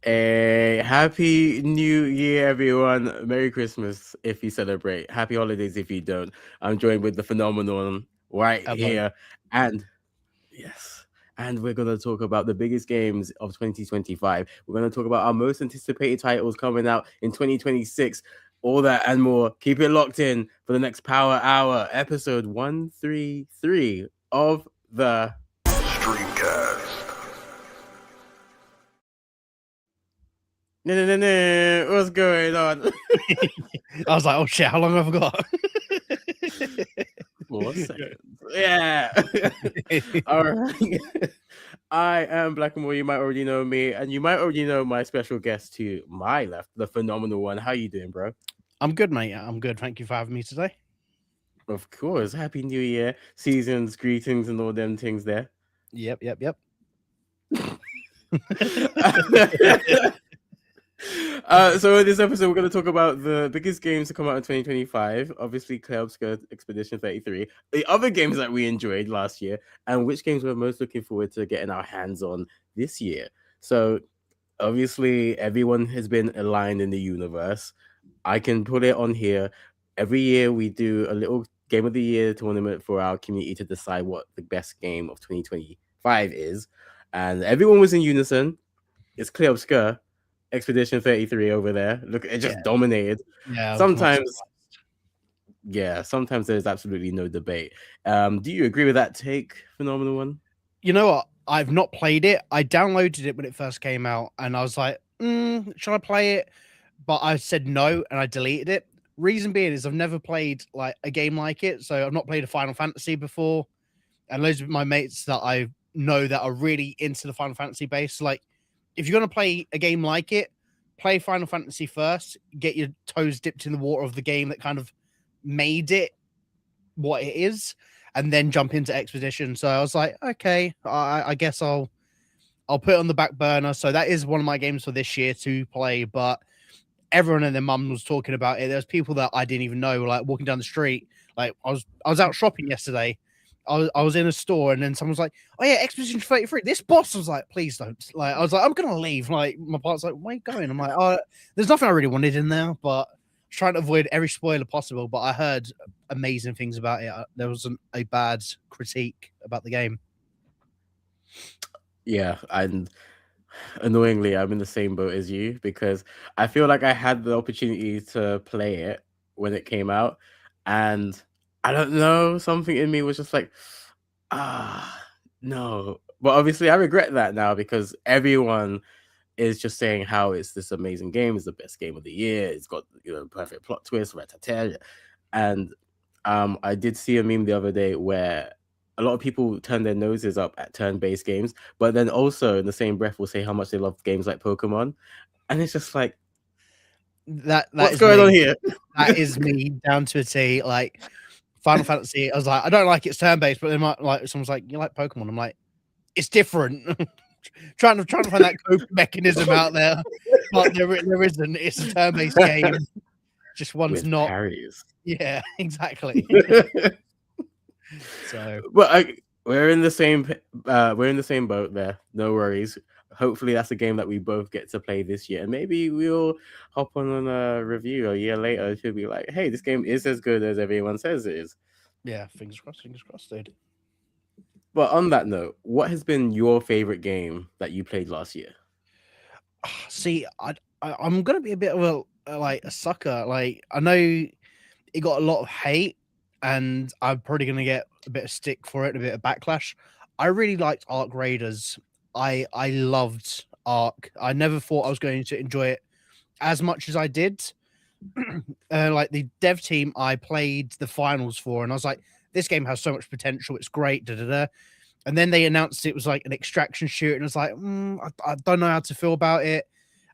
A happy New Year, everyone. Merry Christmas if you celebrate. Happy holidays if you don't. I'm joined with the phenomenon right Hello. here. And yes, and we're going to talk about the biggest games of 2025. We're going to talk about our most anticipated titles coming out in 2026. All that and more. Keep it locked in for the next Power Hour, episode 133 of the Streamcast. No, no, no, no. What's going on? I was like, oh shit, how long have I got? 4 seconds. Yeah. All right. I am Black and More. You might already know me, and you might already know my special guest to my left, the phenomenal one. How you doing, bro? I'm good, mate. I'm good. Thank you for having me today. Of course. Happy New Year, seasons, greetings, and all them things there. Yep. So in this episode, we're going to talk about the biggest games to come out in 2025. Obviously, Chillhop Expedition 33. The other games that we enjoyed last year, and which games we're most looking forward to getting our hands on this year. So obviously, everyone has been aligned in the universe. I can put it on here. Every year, we do a little Game of the Year tournament for our community to decide what the best game of 2025 is. And everyone was in unison. It's Clear Obscure. Expedition 33 over there. Look, it just dominated. Yeah. Sometimes there's absolutely no debate. Do you agree with that take, Phenomenal One? You know what? I've not played it. I downloaded it when it first came out, and I was like, should I play it? But I said no, and I deleted it. Reason being is I've never played like a game like it, so I've not played a Final Fantasy before, and loads of my mates that I know that are really into the Final Fantasy base, like, if you're going to play a game like it, play Final Fantasy first, get your toes dipped in the water of the game that kind of made it what it is, and then jump into Expedition. So I was like, okay, I guess I'll put it on the back burner. So that is one of my games for this year to play, but everyone and their mum was talking about it. There's people that I didn't even know, like walking down the street. Like I was out shopping yesterday. I was in a store, and then someone was like, "Oh yeah, Expedition 33." This boss was like, "Please don't." Like I was like, "I'm gonna leave." Like my partner's like, "Where are you going?" I'm like, "Oh, there's nothing I really wanted in there," but trying to avoid every spoiler possible. But I heard amazing things about it. There wasn't a bad critique about the game. Yeah, and annoyingly, I'm in the same boat as you because I feel like I had the opportunity to play it when it came out, and I don't know, something in me was just like, no. But obviously, I regret that now because everyone is just saying how it's this amazing game, it's the best game of the year, it's got perfect plot twist, rat-a-tat. And I did see a meme the other day where a lot of people turn their noses up at turn-based games, but then also in the same breath will say how much they love games like Pokemon, and it's just like, that what's is going me. on here? That is me down to a T. Like Final Fantasy, I was like, I don't like it's turn-based, but then like someone's like, you like Pokemon? I'm like, it's different. trying to find that coping mechanism out there, but there isn't. It's a turn-based game. Just one's With not. parries. Yeah, exactly. So, but we're in the same boat there. No worries. Hopefully that's a game that we both get to play this year, and maybe we'll hop on a review a year later to be like, hey, this game is as good as everyone says it is. yeah, fingers crossed, dude. But on that note, what has been your favorite game that you played last year? See, I'm gonna be a bit of a sucker. Like I know it got a lot of hate, and I'm probably gonna get a bit of stick for it, a bit of backlash. I really liked Arc Raiders. I loved Arc. I never thought I was going to enjoy it as much as I did. Like the dev team I played the finals for, and I was like, this game has so much potential. It's great. And then they announced it was like an extraction shooter, and I was like, I don't know how to feel about it.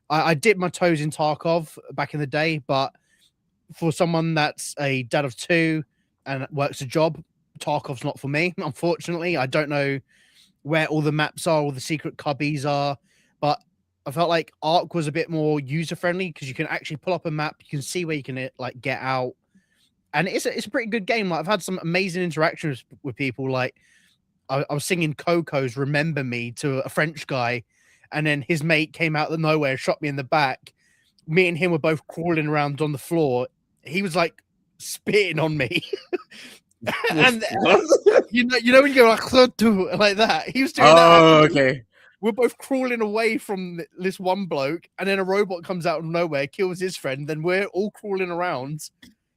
I dipped my toes in Tarkov back in the day, but for someone that's a dad of two and works a job, Tarkov's not for me, unfortunately. I don't know where all the maps are, all the secret cubbies are, but I felt like Arc was a bit more user friendly because you can actually pull up a map, you can see where you can like get out, and it's a pretty good game. Like I've had some amazing interactions with people. Like I was singing Coco's "Remember Me" to a French guy, and then his mate came out of nowhere, shot me in the back. Me and him were both crawling around on the floor. He was like spitting on me. And you know when you go like that, he was doing that. Oh, okay. We're both crawling away from this one bloke, and then a robot comes out of nowhere, kills his friend. Then we're all crawling around.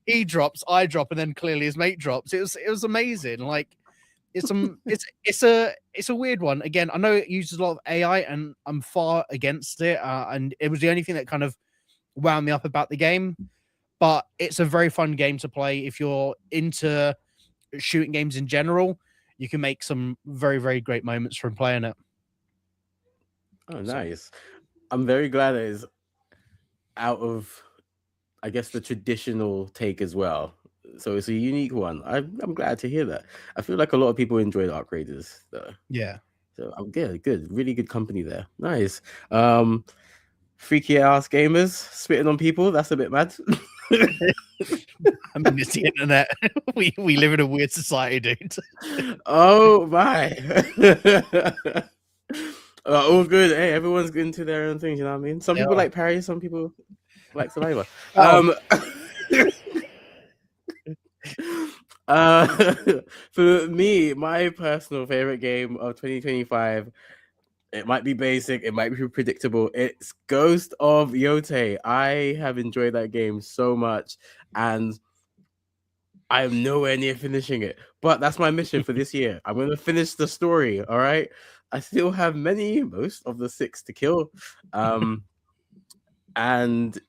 He drops, I drop, and then clearly his mate drops. It was amazing. Like it's a weird one. Again, I know it uses a lot of AI, and I'm far against it. And it was the only thing that kind of wound me up about the game. But it's a very fun game to play if you're into shooting games in general. You can make some very, very great moments from playing it. Oh, nice. I'm very glad it is out of, I guess, the traditional take as well. So it's a unique one. I'm glad to hear that. I feel like a lot of people enjoyed Arc Raiders, though. Yeah. So I'm good. Really good company there. Nice. Freaky ass gamers spitting on people. That's a bit mad. I mean, it's the internet. We live in a weird society, dude. Oh my. All good. Hey, everyone's into their own things, you know what I mean? Some people like parry, some people like saliva. For me, my personal favorite game of 2025, it might be basic, it might be predictable. It's Ghost of Yotei. I have enjoyed that game so much, and I am nowhere near finishing it. But that's my mission for this year. I'm going to finish the story, all right? I still have most of the 6 to kill. And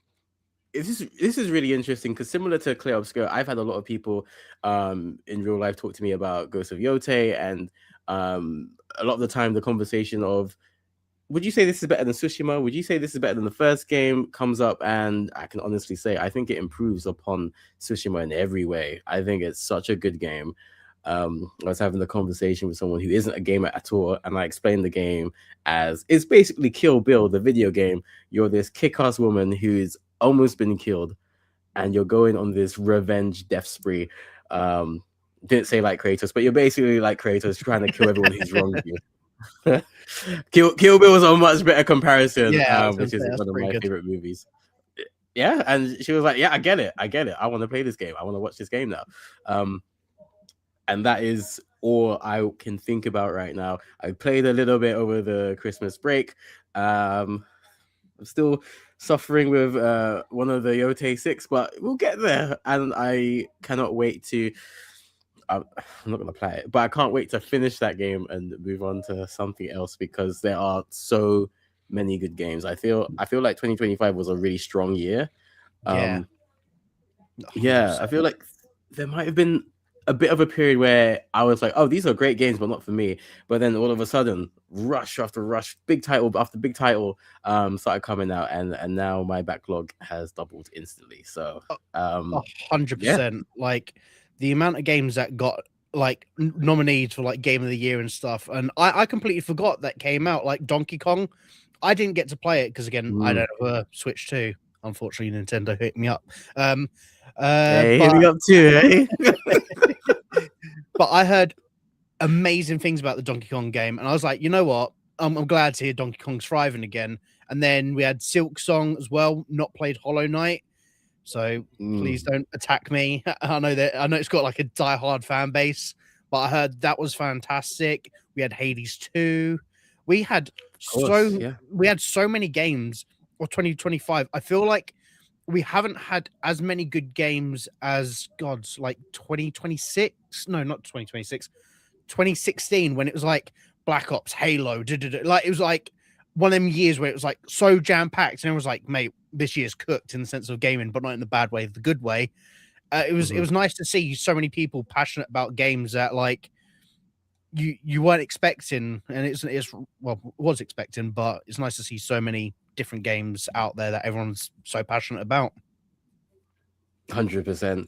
this is really interesting because similar to Clear Obscure, I've had a lot of people in real life talk to me about Ghost of Yotei, and a lot of the time the conversation of, would you say this is better than Tsushima? Would you say this is better than the first game comes up? And I can honestly say, I think it improves upon Tsushima in every way. I think it's such a good game. I was having a conversation with someone who isn't a gamer at all, and I explained the game as, it's basically Kill Bill, the video game. You're this kick-ass woman who's almost been killed, and you're going on this revenge death spree. Didn't say like Kratos, but you're basically like Kratos trying to kill everyone who's wronged you. Kill Bill is a much better comparison, which is one of my favorite movies. Yeah, and she was like, "Yeah, I get it. I want to play this game. I want to watch this game now." And that is all I can think about right now. I played a little bit over the Christmas break. I'm still suffering with one of the Yotei 6, but we'll get there. And I cannot wait to. I'm not going to play it, but I can't wait to finish that game and move on to something else because there are so many good games. I feel like 2025 was a really strong year. Yeah, I feel like there might have been a bit of a period where I was like, oh, these are great games, but not for me. But then all of a sudden, rush after rush, big title after big title started coming out, and now my backlog has doubled instantly. So 100%. Like the amount of games that got like nominees for like Game of the Year and stuff, and I completely forgot that came out. Like Donkey Kong, I didn't get to play it because again, I don't have a Switch 2. Unfortunately, Nintendo hit me up. Hey, hit me up too, eh? But I heard amazing things about the Donkey Kong game, and I was like, you know what? I'm glad to hear Donkey Kong's thriving again. And then we had Silk Song as well. Not played Hollow Knight, so please don't attack me. I know it's got like a die-hard fan base, but I heard that was fantastic. We had Hades 2. We had so many games for 2025. I feel like we haven't had as many good games as like 2026. No, not 2026. 2016, when it was like Black Ops, Halo, like it was like one of them years where it was like so jam-packed, and it was like, mate, this year's cooked in the sense of gaming, but not in the bad way, the good way. It was nice to see so many people passionate about games that like you weren't expecting, and it was expecting, but it's nice to see so many different games out there that everyone's so passionate about. 100%.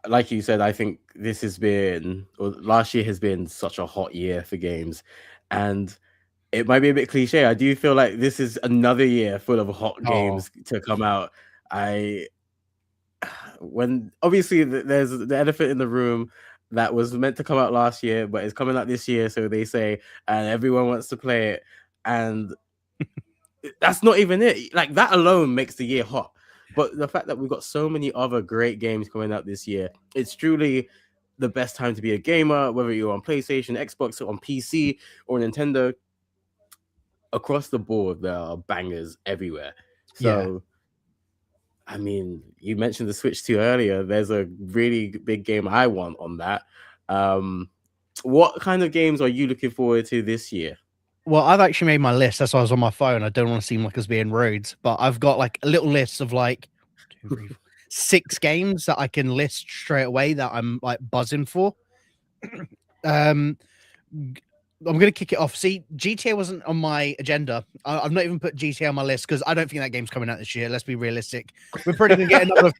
Like you said, I think last year has been such a hot year for games, and it might be a bit cliche. I do feel like this is another year full of hot games to come out. When obviously there's the elephant in the room that was meant to come out last year, but it's coming out this year, so they say, and everyone wants to play it. And That's not even it. Like that alone makes the year hot. But the fact that we've got so many other great games coming out this year, it's truly the best time to be a gamer, whether you're on PlayStation, Xbox, or on PC, or Nintendo. Across the board, there are bangers everywhere. So, I mean, you mentioned the Switch 2 earlier. There's a really big game I want on that. What kind of games are you looking forward to this year? Well, I've actually made my list. That's why I was on my phone. I don't want to seem like I was being rude, but I've got like a little list of like 2, 3, 4, 6 games that I can list straight away that I'm like buzzing for. I'm gonna kick it off. See, GTA wasn't on my agenda. I've not even put GTA on my list because I don't think that game's coming out this year. Let's be realistic. We're probably gonna get another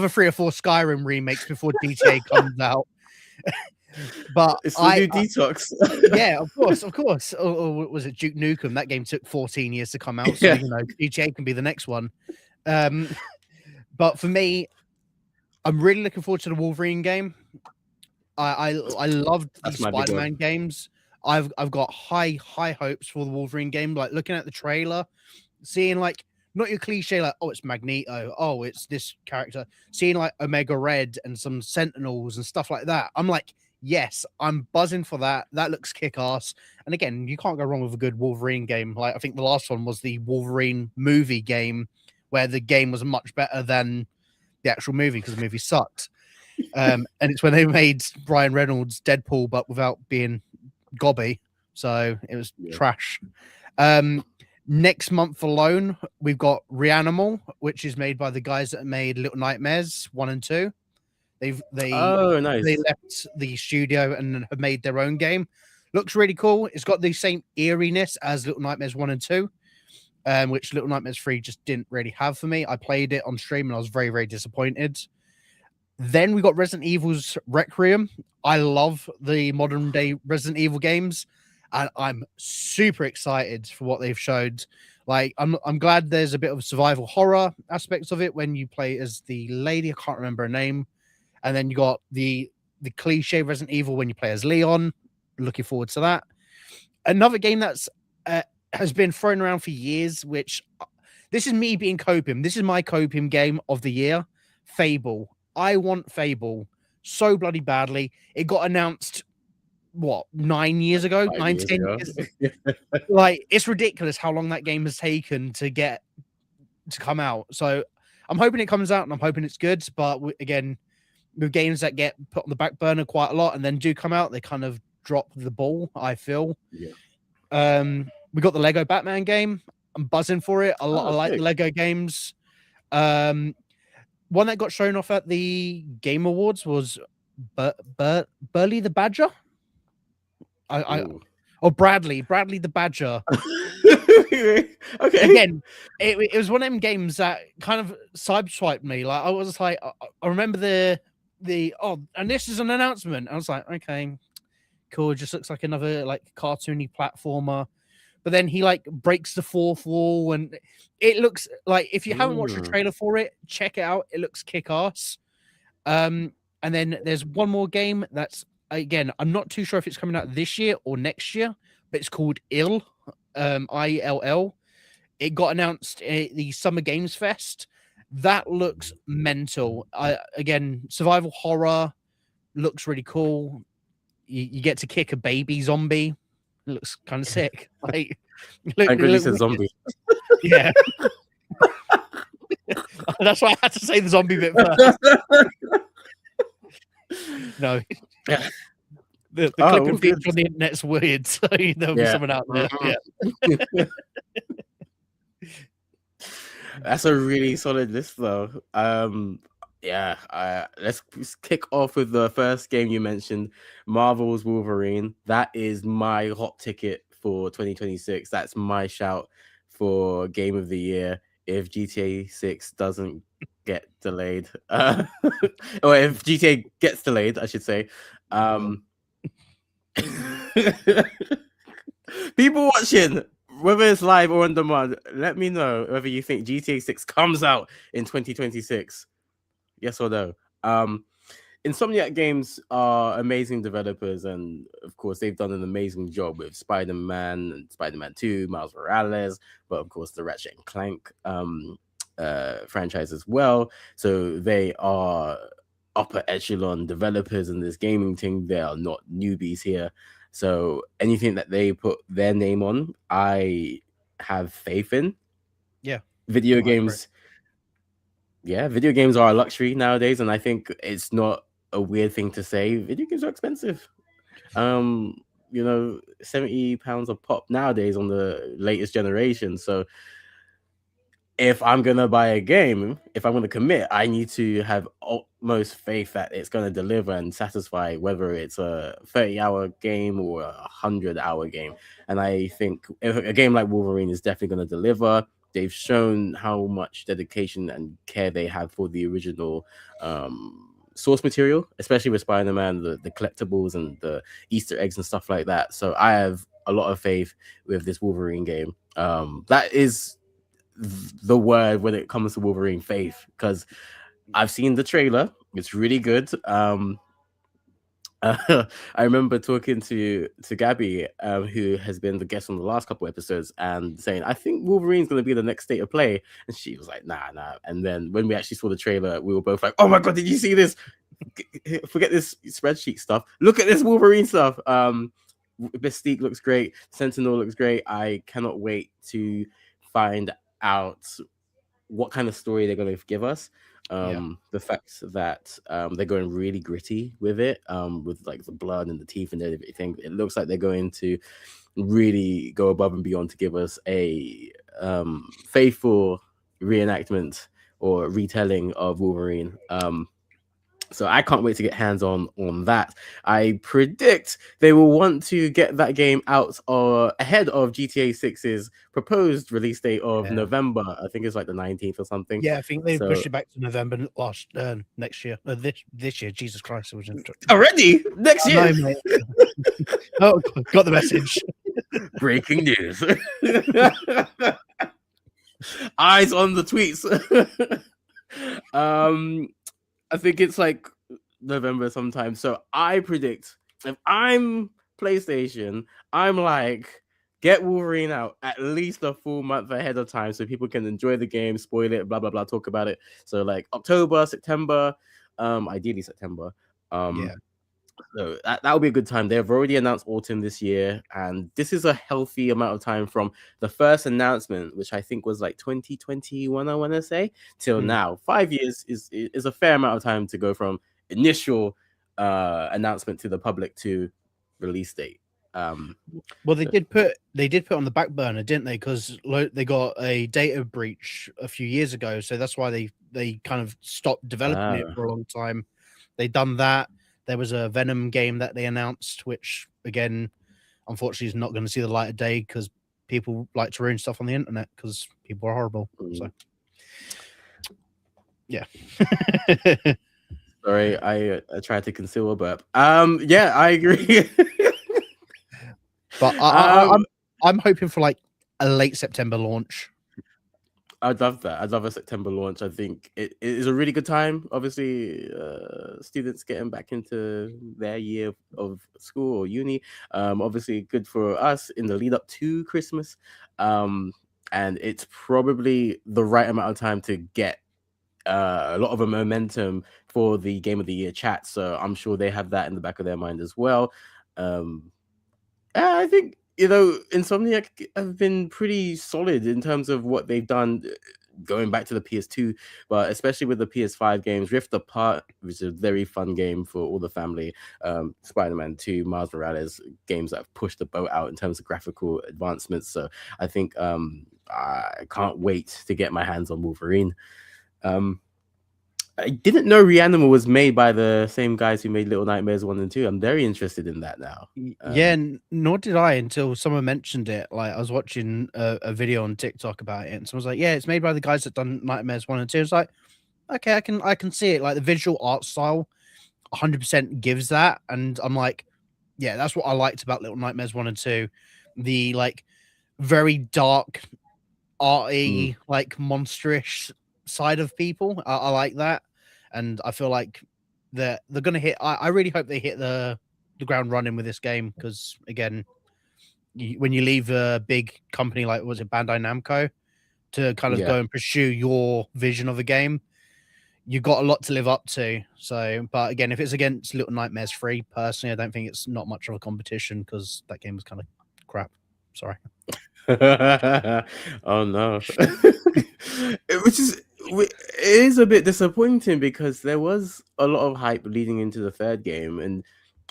3 or 4 Skyrim remakes before GTA comes out. But It's the new Detox. yeah, of course. Or was it Duke Nukem? That game took 14 years to come out, so you know GTA can be the next one. But for me, I'm really looking forward to the Wolverine game. I loved the Spider-Man games. I've got high hopes for the Wolverine game. Like looking at the trailer, seeing like not your cliche like, oh, it's Magneto, oh, it's this character, seeing like Omega Red and some Sentinels and stuff like that. I'm like, yes, I'm buzzing for that. That looks kick-ass. And again, you can't go wrong with a good Wolverine game. Like I think the last one was the Wolverine movie game, where the game was much better than the actual movie because the movie sucked. And it's when they made Ryan Reynolds Deadpool, but without being gobby. So it was trash. Next month alone, we've got Reanimal, which is made by the guys that made Little Nightmares 1 and 2. They left the studio and have made their own game. Looks really cool. It's got the same eeriness as Little Nightmares 1 and 2, which Little Nightmares 3 just didn't really have for me. I played it on stream and I was very, very disappointed. Then we got Resident Evil's Requiem. I love the modern day Resident Evil games, and I'm super excited for what they've showed. Like, I'm glad there's a bit of survival horror aspects of it when you play as the lady. I can't remember her name. And then you got the cliche Resident Evil when you play as Leon. Looking forward to that. Another game that's has been thrown around for years, which this is me being copium. This is my copium game of the year. Fable. I want Fable so bloody badly. It got announced, what, 9 years ago? 10 years? Like, it's ridiculous how long that game has taken to come out. So I'm hoping it comes out and I'm hoping it's good. But again, with games that get put on the back burner quite a lot and then do come out, they kind of drop the ball, I feel. Yeah. We got the Lego Batman game. I'm buzzing for it. I like the Lego games. One that got shown off at the Game Awards was Burly the Badger. Bradley the Badger. Okay. Again, it was one of them games that kind of sideswiped me. Like I was like, I remember and this is an announcement. I was like, okay, cool. It just looks like another like cartoony platformer. But then he like breaks the fourth wall, and it looks like, if you haven't watched the trailer for it, check it out. It looks kick-ass. And then there's one more game that's, again, I'm not too sure if it's coming out this year or next year, but it's called ILL, ILL. It got announced at the Summer Games Fest. That looks mental. Again, survival horror looks really cool. You get to kick a baby zombie. It looks kind of sick. Like, Angrily said zombie. Yeah. That's why I had to say the zombie bit first. No. Yeah. The clip and feature on the internet's weird, so there'll be someone out there. Yeah. That's a really solid list, though. Let's kick off with the first game you mentioned, Marvel's Wolverine. That is my hot ticket for 2026. That's my shout for Game of the Year if GTA 6 doesn't get delayed. Or if GTA gets delayed, I should say. People watching, whether it's live or on demand, let me know whether you think GTA 6 comes out in 2026. Yes or no? Insomniac Games are amazing developers, and of course, they've done an amazing job with Spider-Man and Spider-Man 2, Miles Morales, but of course, the Ratchet and Clank franchise as well. So they are upper echelon developers in this gaming thing. They are not newbies here. So anything that they put their name on, I have faith in. Yeah. Video I agree. games. Yeah, video games are a luxury nowadays, and I think it's not a weird thing to say. Video games are expensive. You know, £70 a pop nowadays on the latest generation. So if I'm gonna buy a game, if I'm gonna commit, I need to have utmost faith that it's gonna deliver and satisfy, whether it's a 30-hour game or a 100-hour game. And I think a game like Wolverine is definitely gonna deliver. They've shown how much dedication and care they have for the original source material, especially with Spider-Man, the collectibles and the Easter eggs and stuff like that. So I have a lot of faith with this Wolverine game. That is the word when it comes to Wolverine, faith, because I've seen the trailer. It's really good. I remember talking to Gabby, who has been the guest on the last couple episodes, and saying, I think Wolverine's going to be the next state of play. And she was like, nah. And then when we actually saw the trailer, we were both like, oh my God, did you see this? Forget this spreadsheet stuff. Look at this Wolverine stuff. Mystique looks great. Sentinel looks great. I cannot wait to find out what kind of story they're going to give us. The fact that they're going really gritty with it, with like the blood and the teeth and everything. It looks like they're going to really go above and beyond to give us a faithful reenactment or retelling of Wolverine. So I can't wait to get hands on that. I predict they will want to get that game out ahead of GTA 6's proposed release date of November. I think it's like the 19th or something. Yeah, I think they pushed it back to November next year. This year, Jesus Christ, it was already next year. Oh, got the message. Breaking news. Eyes on the tweets. I think it's like November sometime. So I predict if I'm PlayStation, I'm like, get Wolverine out at least a full month ahead of time so people can enjoy the game, spoil it, blah, blah, blah, talk about it. So like October, September, ideally September. So that would be a good time. They've already announced autumn this year, and this is a healthy amount of time from the first announcement, which I think was like 2021, I want to say, till now. 5 years is a fair amount of time to go from initial announcement to the public to release date. Well, they did put on the back burner, didn't they? Because they got a data breach a few years ago, so that's why they kind of stopped developing it for a long time. They done that. There was a Venom game that they announced, which, again, unfortunately is not going to see the light of day because people like to ruin stuff on the internet because people are horrible. So, yeah. Sorry, I tried to conceal a burp. Yeah, I agree. But I'm hoping for like a late September launch. I'd love that. I'd love a September launch. I think it is a really good time. Obviously, students getting back into their year of school or uni. Obviously, good for us in the lead up to Christmas. And it's probably the right amount of time to get a lot of a momentum for the Game of the Year chat. So I'm sure they have that in the back of their mind as well. I think, you know, Insomniac have been pretty solid in terms of what they've done going back to the PS2, but especially with the PS5 games. Rift Apart, which is a very fun game for all the family. Spider-Man 2, Miles Morales, games that have pushed the boat out in terms of graphical advancements. So I think I can't wait to get my hands on Wolverine. I didn't know Reanimal was made by the same guys who made Little Nightmares 1 and 2. I'm very interested in that now. Yeah, nor did I until someone mentioned it. Like, I was watching a video on TikTok about it, and someone was like, "Yeah, it's made by the guys that done Nightmares 1 and 2." It's like, okay, I can see it. Like, the visual art style 100% gives that, and I'm like, yeah, that's what I liked about Little Nightmares 1 and 2. The like very dark, arty, like monsterish side of people. I like that. And I feel like that they're gonna hit. I really hope they hit the ground running with this game because again, when you leave a big company like was it Bandai Namco to kind of Yeah. go and pursue your vision of a game, you've got a lot to live up to. So, but again, if it's against Little Nightmares 3, personally, I don't think it's not much of a competition because that game was kind of crap. Sorry. Oh no. It is a bit disappointing because there was a lot of hype leading into the third game, and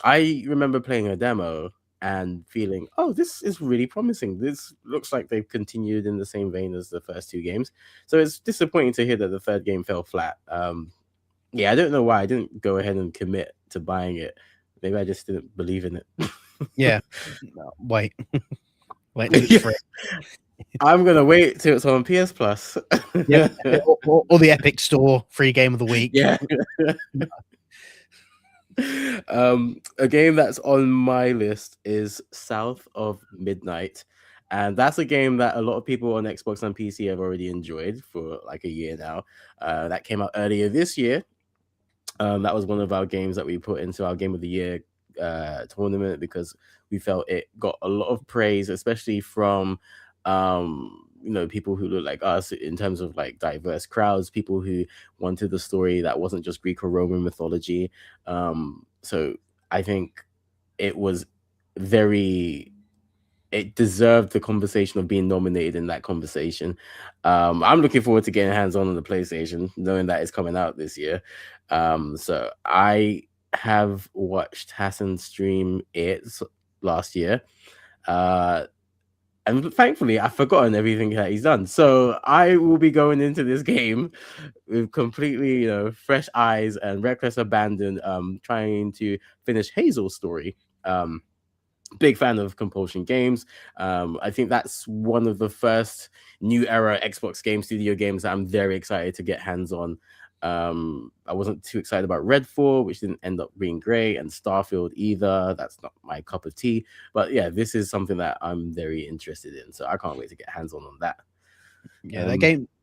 I remember playing a demo and feeling, oh, this is really promising. This looks like they've continued in the same vein as the first two games. So it's disappointing to hear that the third game fell flat. Yeah, I don't know why I didn't go ahead and commit to buying it. Maybe I just didn't believe in it. Yeah. No, wait. Wait till it's free. I'm gonna wait till it's on PS Plus. Yeah. or the Epic Store free game of the week. Yeah. A game that's on my list is South of Midnight, and that's a game that a lot of people on Xbox and PC have already enjoyed for like a year now. That came out earlier this year. That was one of our games that we put into our Game of the Year tournament because we felt it got a lot of praise, especially from people who look like us in terms of like diverse crowds, people who wanted the story that wasn't just Greek or Roman mythology. So I think it was it deserved the conversation of being nominated in that conversation. I'm looking forward to getting hands on the PlayStation, knowing that it's coming out this year. So I have watched Hassan stream it last year. And thankfully, I've forgotten everything that he's done. So I will be going into this game with completely, fresh eyes and reckless abandon, trying to finish Hazel's story. Big fan of compulsion games. I think that's one of the first new era Xbox Game Studio games that I'm very excited to get hands on. I wasn't too excited about Redfall, which didn't end up being great, and Starfield either. That's not my cup of tea. But yeah, this is something that I'm very interested in. So I can't wait to get hands on that. Yeah,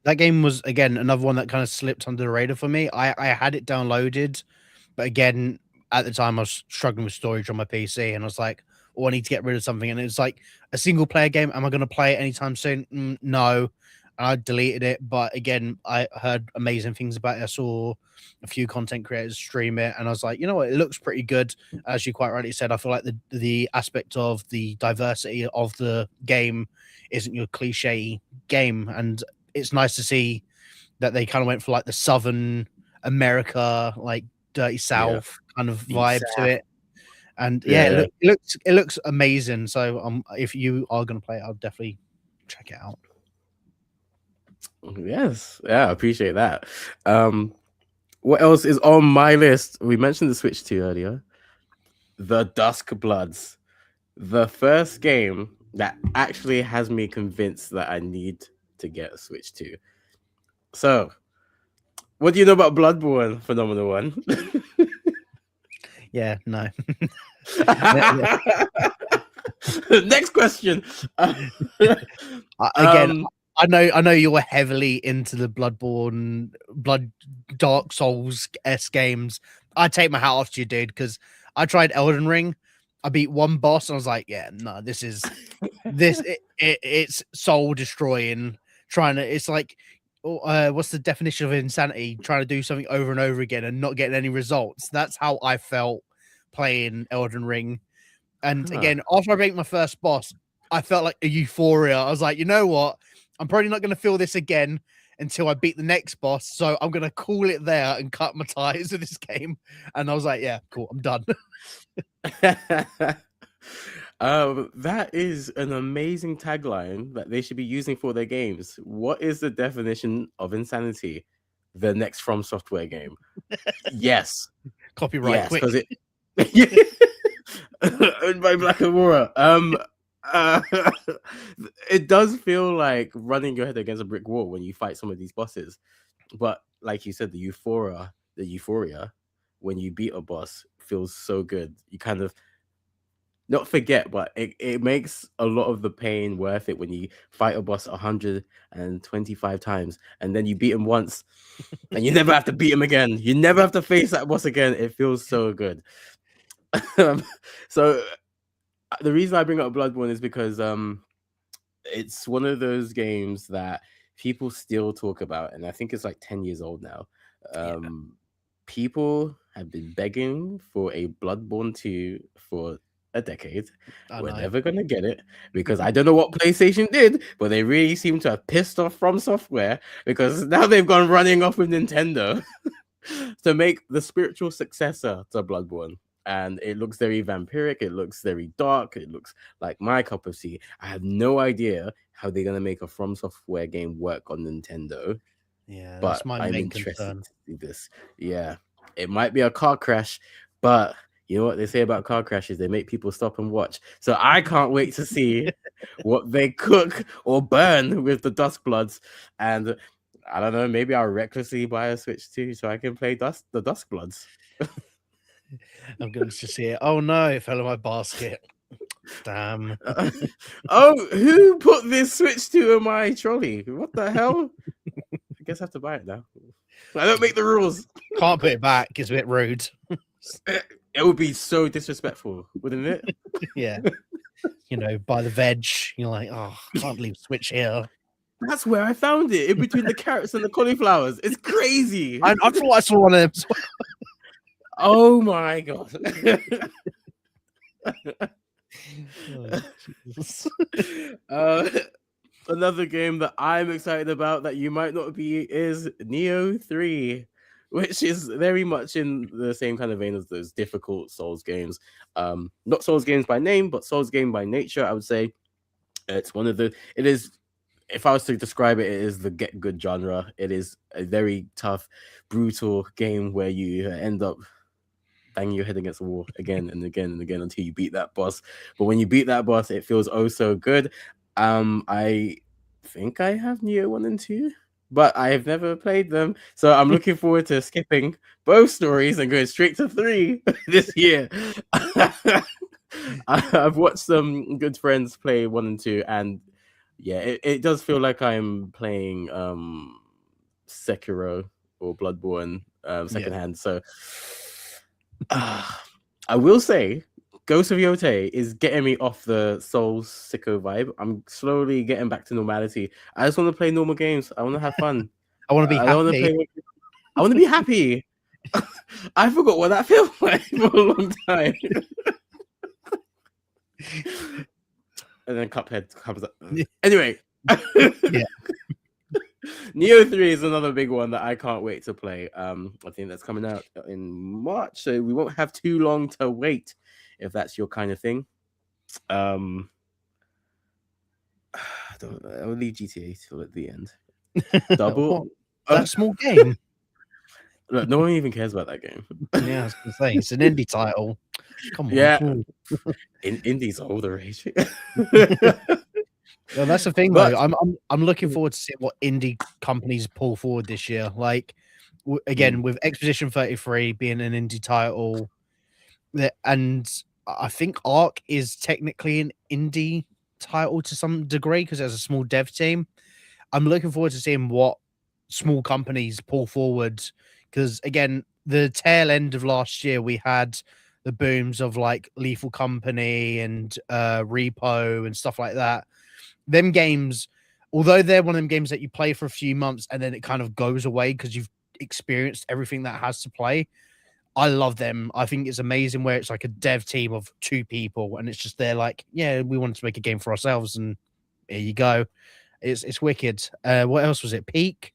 that game was again another one that kind of slipped under the radar for me. I had it downloaded, but again, at the time I was struggling with storage on my PC, and I was like, oh, I need to get rid of something. And it's like a single player game. Am I going to play it anytime soon? No. And I deleted it. But again, I heard amazing things about it. I saw a few content creators stream it, and I was like, you know what? It looks pretty good. As you quite rightly said, I feel like the aspect of the diversity of the game isn't your cliche game. And it's nice to see that they kind of went for like the Southern America, like Dirty South kind of vibe to it. And yeah, it looks amazing. So if you are going to play it, I'll definitely check it out. Yes, yeah, I appreciate that. What else is on my list? We mentioned the Switch 2 earlier. The Dusk Bloods, the first game that actually has me convinced that I need to get a Switch 2. So, what do you know about Bloodborne, Phenomenal One? Yeah, no. Next question. Again, I know you're heavily into the Dark Souls-esque games. I take my hat off to you, dude, because I tried Elden Ring. I beat one boss, and I was like, yeah, no, it's soul destroying. It's like, what's the definition of insanity? Trying to do something over and over again and not getting any results. That's how I felt playing Elden Ring. And again, after I beat my first boss, I felt like a euphoria. I was like, you know what? I'm probably not going to feel this again until I beat the next boss. So I'm going to call it there and cut my ties with this game. And I was like, yeah, cool. I'm done. That is an amazing tagline that they should be using for their games. What is the definition of insanity? The next From Software game. Yes. Copyright. Yes, because it owned by Black Aurora. It does feel like running your head against a brick wall when you fight some of these bosses. But like you said, the euphoria when you beat a boss feels so good. You kind of not forget, but it makes a lot of the pain worth it when you fight a boss 125 times and then you beat him once and you never have to beat him again. You never have to face that boss again. It feels so good. So the reason I bring up Bloodborne is because it's one of those games that people still talk about, and I think it's like 10 years old now. People have been begging for a Bloodborne 2 for a decade. We're never gonna get it because I don't know what PlayStation did, but they really seem to have pissed off From Software because now they've gone running off with Nintendo to make the spiritual successor to Bloodborne. And it looks very vampiric, it looks very dark, it looks like my cup of tea. I have no idea how they're gonna make a From Software game work on Nintendo. Yeah, But that's my I'm main interested concern. to see this. Yeah, it might be a car crash, but you know what they say about car crashes? They make people stop and watch. So I can't wait to see what they cook or burn with the Dust Bloods. And I don't know, maybe I'll recklessly buy a Switch too so I can play the Dust Bloods. I'm going to see it. Oh no, it fell in my basket. Damn. Oh, who put this Switch 2 in my trolley? What the hell? I guess I have to buy it now. I don't make the rules. Can't put it back. It's a bit rude. It would be so disrespectful, wouldn't it? Yeah. You know, buy the veg. You're like, oh, can't leave Switch here. That's where I found it, in between the carrots and the cauliflowers. It's crazy. I thought I saw one of them. Oh my god. Another game that I'm excited about that you might not be is Neo 3, which is very much in the same kind of vein as those difficult Souls games. Not Souls games by name, but Souls game by nature, I would say. It is, if I was to describe it, it is the get good genre. It is a very tough, brutal game where you end up banging your head against the wall again and again and again until you beat that boss. But when you beat that boss, it feels oh so good. I think I have Neo 1 and 2, but I have never played them. So I'm looking forward to skipping both stories and going straight to 3 this year. I've watched some good friends play 1 and 2, and yeah, it does feel like I'm playing Sekiro or Bloodborne secondhand. So I will say Ghost of Yotei is getting me off the Souls sicko vibe. I'm slowly getting back to normality. I just want to play normal games. I want to have fun. I want to be happy. I want to be happy. I forgot what that feels like for a long time. And then Cuphead comes up. Anyway. Yeah. Neo 3 is another big one that I can't wait to play. I think that's coming out in March, so we won't have too long to wait if that's your kind of thing. I'll leave GTA till at the end. Double that small game. Look, no one even cares about that game. Yeah, I was gonna say it's an indie title. Come on. Yeah, indies are all the rage. Well, that's the thing, though. I'm looking forward to seeing what indie companies pull forward this year. Like, again, with Expedition 33 being an indie title, and I think Ark is technically an indie title to some degree because there's a small dev team. I'm looking forward to seeing what small companies pull forward because, again, the tail end of last year, we had the booms of like Lethal Company and Repo and stuff like that. Them games, although they're one of them games that you play for a few months and then it kind of goes away because you've experienced everything that has to play. I love them. I think it's amazing where it's like a dev team of 2 people and it's just they're like, yeah, we wanted to make a game for ourselves and here you go. It's wicked. What else was it? Peak.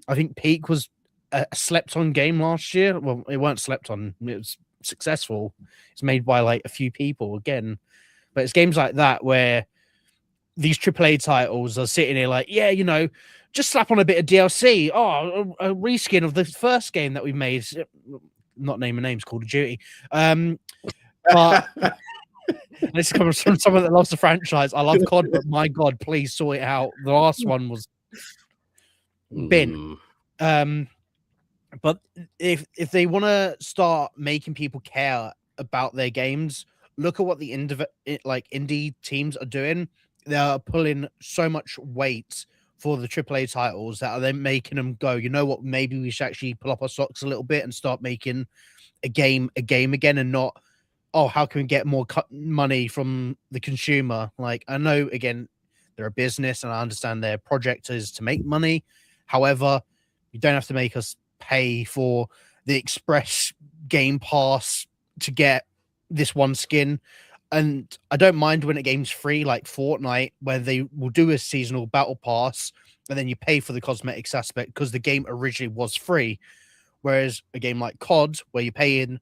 I think Peak was a slept on game last year. Well, it weren't slept on. It was successful. It's made by like a few people again, but it's games like that where these AAA titles are sitting here like, yeah, you know, just slap on a bit of DLC. Oh, a reskin of the first game that we made. Not naming names, Call of Duty. But this comes from someone that loves the franchise. I love COD, but my God, please sort it out. The last one was bin. But if they want to start making people care about their games, look at what the indie teams are doing. They're pulling so much weight for the AAA titles that are then making them go, you know what, maybe we should actually pull up our socks a little bit and start making a game again, and not, oh, how can we get more money from the consumer? Like, I know, again, they're a business and I understand their project is to make money. However, you don't have to make us pay for the Express Game Pass to get this one skin. And I don't mind when a game's free, like Fortnite, where they will do a seasonal battle pass and then you pay for the cosmetics aspect because the game originally was free. Whereas a game like COD, where you're paying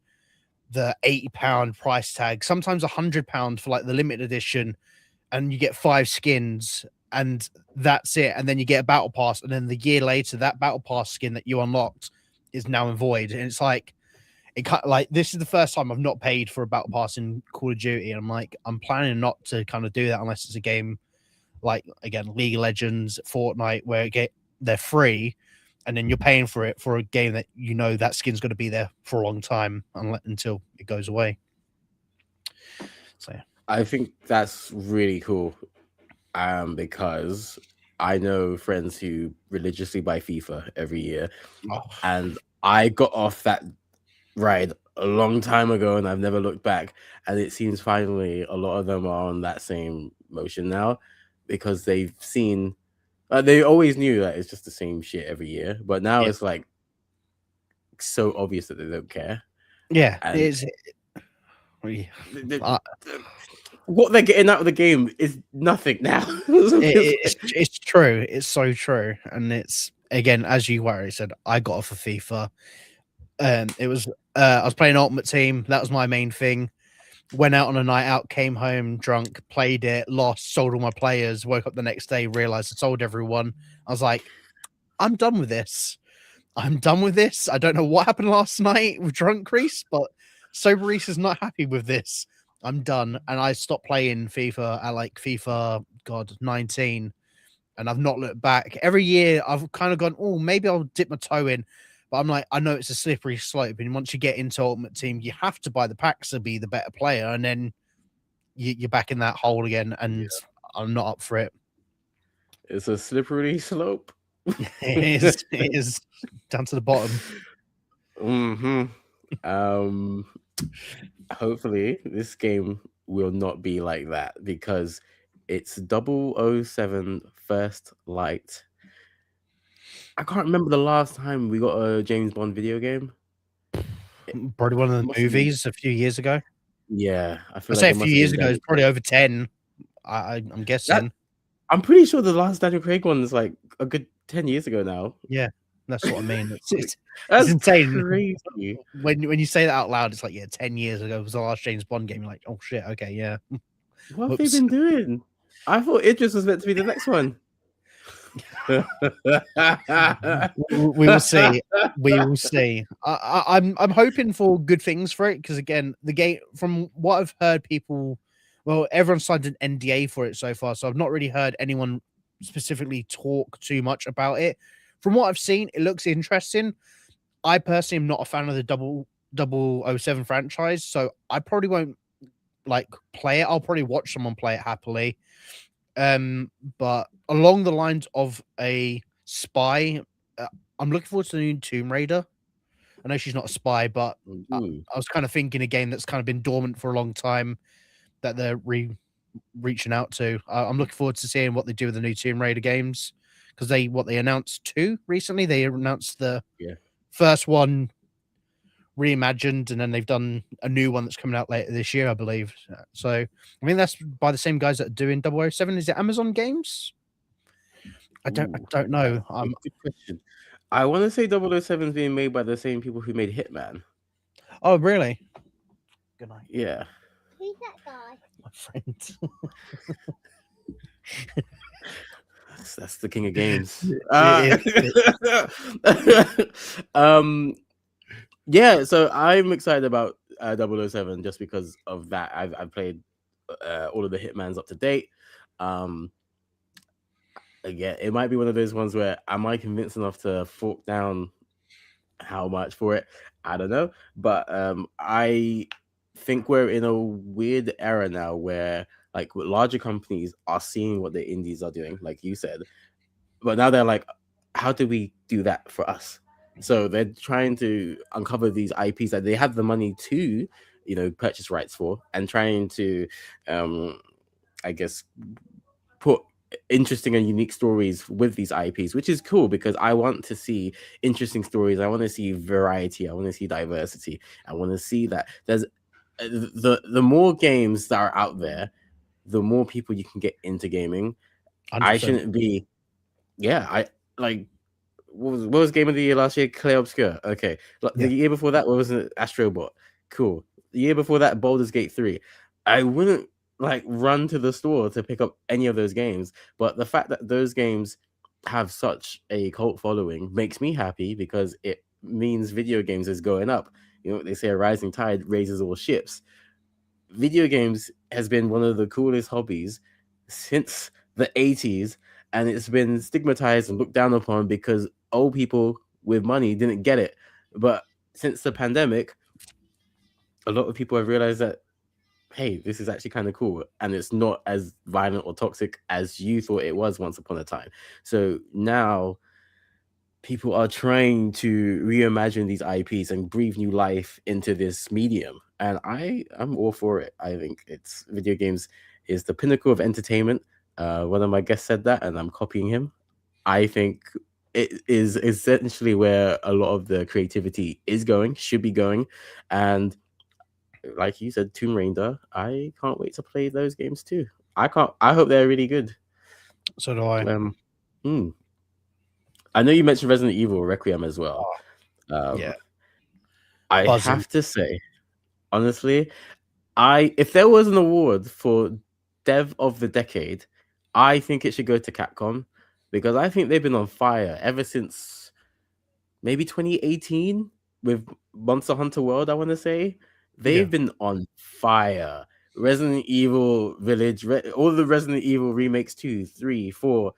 the £80 price tag, sometimes £100 for like the limited edition, and you get 5 skins and that's it. And then you get a battle pass, and then the year later, that battle pass skin that you unlocked is now in void. And it's like, this is the first time I've not paid for a battle pass in Call of Duty, and I'm like, I'm planning not to kind of do that unless it's a game like, again, League of Legends, Fortnite, where they're free, and then you're paying for it for a game that you know that skin's going to be there for a long time until it goes away. So yeah. I think that's really cool, because I know friends who religiously buy FIFA every year, and I got off that ride a long time ago, and I've never looked back. And it seems finally a lot of them are on that same motion now, because they've seen. They always knew that it's just the same shit every year, but now it's like so obvious that they don't care. Yeah, and it is. What they're getting out of the game is nothing now. It's true. It's so true. And it's, again, as you already said, I got off of FIFA. It was I was playing Ultimate Team. That was my main thing. Went out on a night out, came home drunk, played it, lost, sold all my players, woke up the next day, realized I sold everyone. I was like, I'm done with this. I don't know what happened last night with drunk Rhys, but sober Rhys is not happy with this. I'm done. And I stopped playing FIFA at like FIFA 19, and I've not looked back. Every year I've kind of gone, oh, maybe I'll dip my toe in. But I'm like, I know it's a slippery slope. And once you get into Ultimate Team, you have to buy the packs to be the better player. And then you're back in that hole again. And I'm not up for it. It's a slippery slope. It is down to the bottom. Hopefully this game will not be like that, because it's 007 First Light. I can't remember the last time we got a James Bond video game. Probably one of the movies a few years ago. Yeah, I feel like a few years ago. It's probably over 10. I'm guessing. I'm pretty sure the last Daniel Craig one is like a good 10 years ago now. Yeah, that's what I mean. It's That's insane. Crazy. When you say that out loud, it's like, 10 years ago was the last James Bond game. You're like, oh shit, okay, yeah. What have they been doing? I thought Idris was meant to be the next one. We will see. We will see. I'm hoping for good things for it, because again, the game, from what I've heard, everyone signed an NDA for it so far, so I've not really heard anyone specifically talk too much about it. From what I've seen, it looks interesting. I personally am not a fan of the 007 franchise, so I probably won't play it. I'll probably watch someone play it happily. But along the lines of a spy, I'm looking forward to the new Tomb Raider. I know she's not a spy, but I was kind of thinking a game that's kind of been dormant for a long time that they're reaching out to. I'm looking forward to seeing what they do with the new Tomb Raider games, because they announced 2 recently. They announced the first one reimagined, and then they've done a new one that's coming out later this year, I believe. So I mean, that's by the same guys that are doing 007. Is it Amazon Games? I don't know. Good question. I want to say 007 is being made by the same people who made Hitman. Oh, really? Good night. Yeah. Who's that guy? My friend. That's the king of games. Yeah, so I'm excited about 007 just because of that. I've played all of the Hitmans up to date. Again, it might be one of those ones where am I convinced enough to fork down how much for it? I don't know, but I think we're in a weird era now where like larger companies are seeing what the indies are doing, like you said, but now they're like, how do we do that for us? So they're trying to uncover these IPs that they have the money to, purchase rights for, and trying to, I guess, put interesting and unique stories with these IPs, which is cool because I want to see interesting stories. I want to see variety. I want to see diversity. I want to see that there's the more games that are out there, the more people you can get into gaming. 100%. I shouldn't be. Yeah, I like. What was game of the year last year? Clay Obscure. Okay, the year before that, what was it? Astrobot. Cool. The year before that, Baldur's Gate 3. I wouldn't like run to the store to pick up any of those games, but the fact that those games have such a cult following makes me happy because it means video games is going up. They say a rising tide raises all ships. Video games has been one of the coolest hobbies since the 80s, and it's been stigmatized and looked down upon because old people with money didn't get it. But since the pandemic, a lot of people have realized that, hey, this is actually kind of cool, and it's not as violent or toxic as you thought it was once upon a time. So now people are trying to reimagine these IPs and breathe new life into this medium, and I'm all for it. I think video games is the pinnacle of entertainment. One of my guests said that, and I'm copying him. I think it is essentially where a lot of the creativity should be going, and like you said, Tomb Raider, I can't wait to play those games too. I hope they're really good. So do I. I know you mentioned Resident Evil Requiem as well. Yeah. I have to say, honestly, if there was an award for Dev of the Decade, I think it should go to Capcom because I think they've been on fire ever since maybe 2018 with Monster Hunter World, I want to say. They've been on fire. Resident Evil Village, all the Resident Evil remakes 2, 3, 4.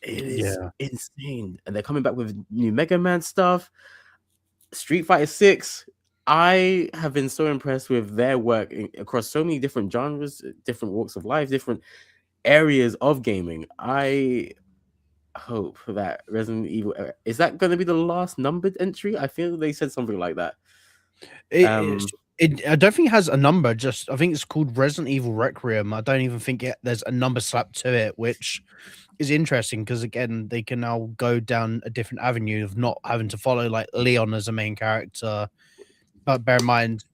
It is insane. And they're coming back with new Mega Man stuff. Street Fighter 6. I have been so impressed with their work across so many different genres, different walks of life, different areas of gaming. I hope that Resident Evil, is that going to be the last numbered entry? I feel they said something like that. I don't think it has a number. I think it's called Resident Evil Requiem. I don't even think there's a number slapped to it, which is interesting because again, they can now go down a different avenue of not having to follow like Leon as a main character. But bear in mind,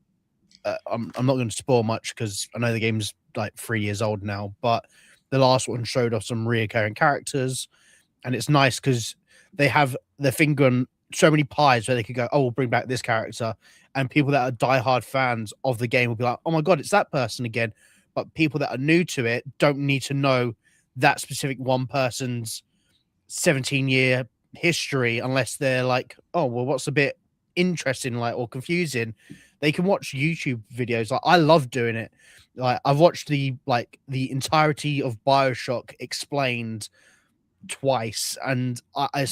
I'm not going to spoil much because I know the game's like 3 years old now. But the last one showed off some reoccurring characters, and it's nice because they have their finger on so many pies where they could go, oh, we'll bring back this character. And people that are diehard fans of the game will be like, oh my God, it's that person again. But people that are new to it don't need to know that specific one person's 17-year history unless they're like, oh, well, what's a bit interesting, like, or confusing. They can watch YouTube videos. Like, I love doing it. Like, I've watched the entirety of BioShock explained twice, and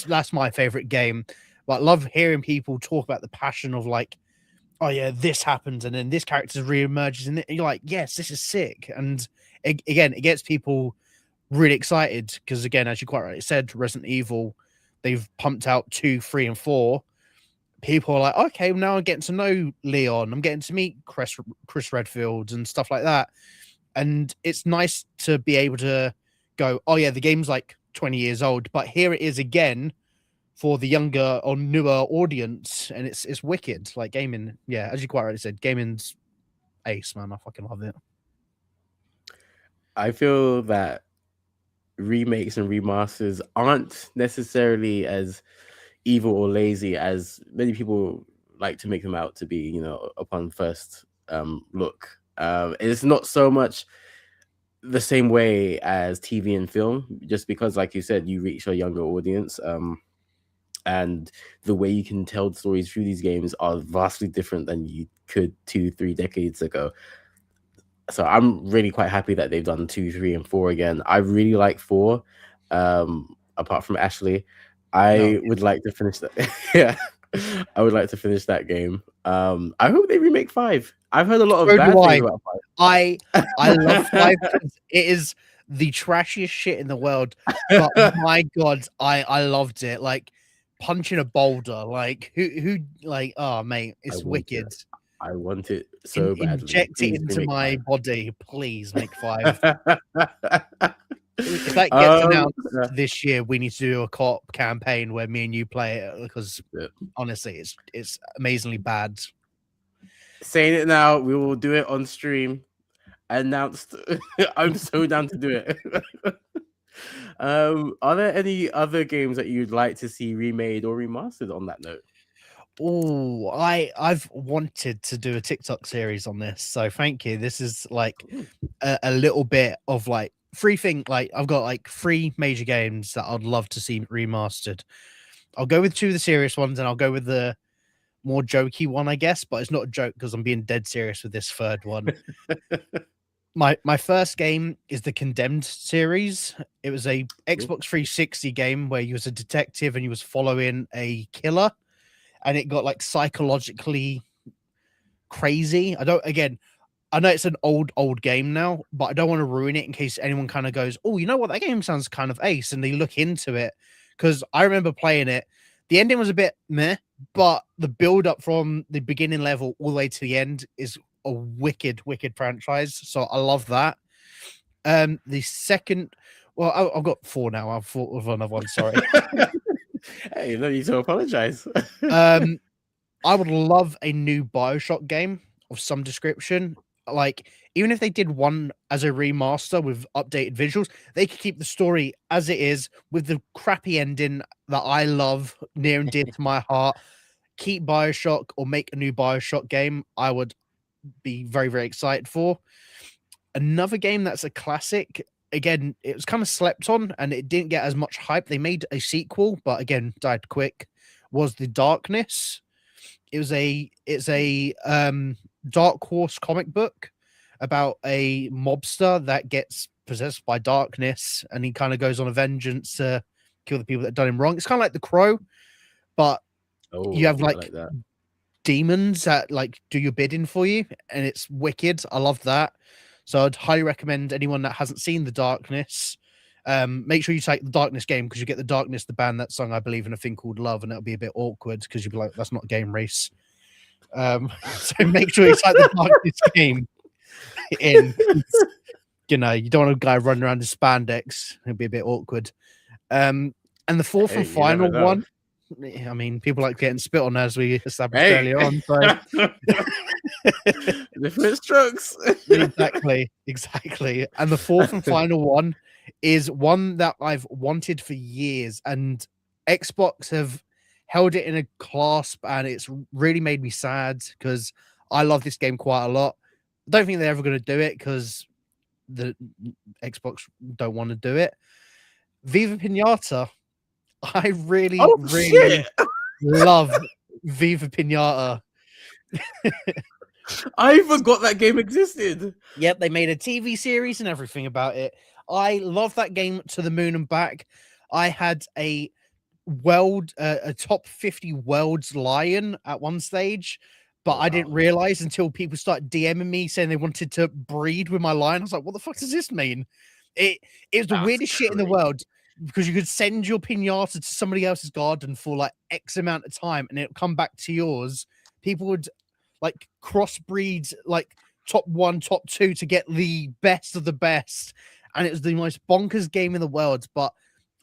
that's my favorite game. But I love hearing people talk about the passion of like, oh yeah, this happens, and then this character reemerges, and you're like, yes, this is sick. And again, it gets people really excited because, again, as you quite rightly said, Resident Evil, they've pumped out 2, 3, and 4. People are like, okay, now I'm getting to know Leon. I'm getting to meet Chris Redfield and stuff like that. And it's nice to be able to go, oh yeah, the game's like 20 years old, but here it is again for the younger or newer audience, and it's wicked. Like gaming, yeah, as you quite rightly said, gaming's ace, man. I fucking love it. I feel that remakes and remasters aren't necessarily as evil or lazy as many people like to make them out to be, upon first look. It's not so much the same way as TV and film, just because, like you said, you reach a younger audience. And the way you can tell stories through these games are vastly different than you could 2-3 decades ago. So I'm really quite happy that they've done 2, 3, and 4 again. I really like 4, apart from Ashley. I would like to finish that. Yeah, I would like to finish that game. I hope they remake 5. I've heard a lot of So bad do things about 5. I love 5 because it is the trashiest shit in the world. But my God, I loved it. Like punching a boulder. Like who like oh mate, it's wicked. I want it so badly. Inject it Please into remake my 5. body. Please make 5. If that gets announced this year, we need to do a co-op campaign where me and you play it because honestly, it's amazingly bad. Saying it now, we will do it on stream. Announced. I'm so down to do it. Are there any other games that you'd like to see remade or remastered on that note? Oh, I've wanted to do a TikTok series on this, so thank you. This is like a little bit of like like I've got like 3 major games that I'd love to see remastered. I'll go with 2 of the serious ones, and I'll go with the more jokey one, I guess, but it's not a joke because I'm being dead serious with this third one. My first game is the Condemned series. It was a Xbox 360 game where you was a detective and you was following a killer, and it got like psychologically crazy. I know it's an old game now, but I don't want to ruin it in case anyone kind of goes, oh, you know what, that game sounds kind of ace, and they look into it. Because I remember playing it. The ending was a bit meh, but the build up from the beginning level all the way to the end is a wicked franchise. So I love that. The second, well, I've got 4 now. I've thought of another one. Sorry. Hey, you don't need to apologize. I would love a new BioShock game of some description. Like, even if they did one as a remaster with updated visuals, they could keep the story as it is with the crappy ending that I love, near and dear to my heart. Keep BioShock or make a new BioShock game. I would be very, very excited for. Another game that's a classic. Again, it was kind of slept on and it didn't get as much hype. They made a sequel, but again, died quick. Was The Darkness. It's a Dark Horse comic book about a mobster that gets possessed by darkness, and he kind of goes on a vengeance to kill the people that done him wrong. It's kind of like The Crow, but you have like demons that like do your bidding for you, and it's wicked. I love that. So I'd highly recommend anyone that hasn't seen The Darkness. Make sure you take The Darkness game because you get The Darkness, the band that song, I believe, in a thing called Love, and it'll be a bit awkward because you'll be like, that's not a game race. So make sure you take The Darkness game in. You know, you don't want a guy running around in spandex. It'll be a bit awkward. And the fourth and final one, I mean, people like getting spit on, as we established earlier on. So different strokes. Exactly. And the fourth and final one is one that I've wanted for years, and Xbox have held it in a clasp, and it's really made me sad because I love this game quite a lot. I don't think they're ever going to do it because the Xbox don't want to do it. Viva Pinata. I really love Viva Pinata. I forgot that game existed. Yep, they made a TV series and everything about it. I love that game to the moon and back. I had a top 50 worlds lion at one stage, but I didn't realize until people started DMing me saying they wanted to breed with my lion. I was like, what the fuck does this mean? It was the weirdest shit in the world, because you could send your pinata to somebody else's garden for like X amount of time and it'll come back to yours. People would like crossbreed like top 1, top 2 to get the best of the best. And it was the most bonkers game in the world. But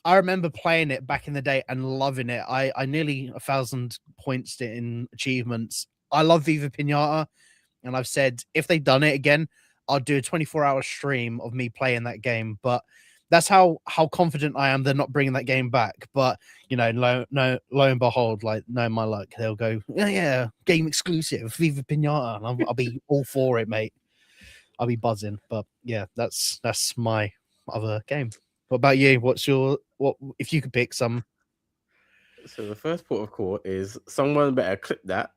I remember playing it back in the day and loving it. I nearly 1,000 points in achievements. I love Viva Pinata. And I've said, if they've done it again, I'll do a 24-hour stream of me playing that game. But that's how confident I am they're not bringing that game back. But, you know, lo and behold, like, no, my luck, they'll go, yeah, game exclusive, Viva Pinata. And I'll be all for it, mate. I'll be buzzing. But, yeah, that's my other game. What about you? What if you could pick some? So the first port of call is someone better clip that,